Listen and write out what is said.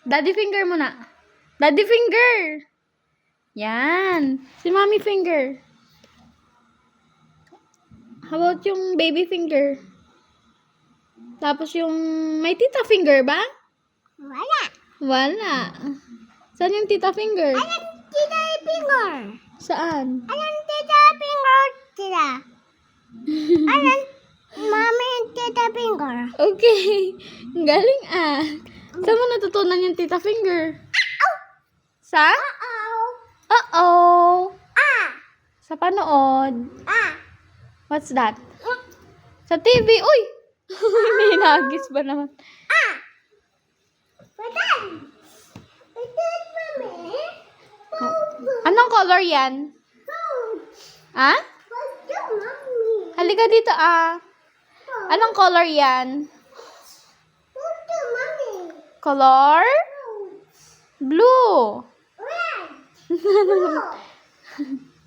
Daddy finger muna. Daddy finger. Yan. Si mommy finger. How about yung baby finger? Tapos yung may tita finger ba? Wala. Wala. Saan yung tita finger? Anong tita finger? Saan? Anong tita finger tita? Anong mami tita finger? Okay. Ang galing ah. Saan mo natutunan yung tita finger? Sa? Uh-oh. Uh-oh. Ah. Sa panood. Ah. What's that? Sa TV. Uy! May nagis ba naman? Ah. Patan. Patan, mami. Anong color yan? Ah? Patan, mami. Halika dito ah. Anong color yan? Patan, mami. Color? Blue. Red. Blue.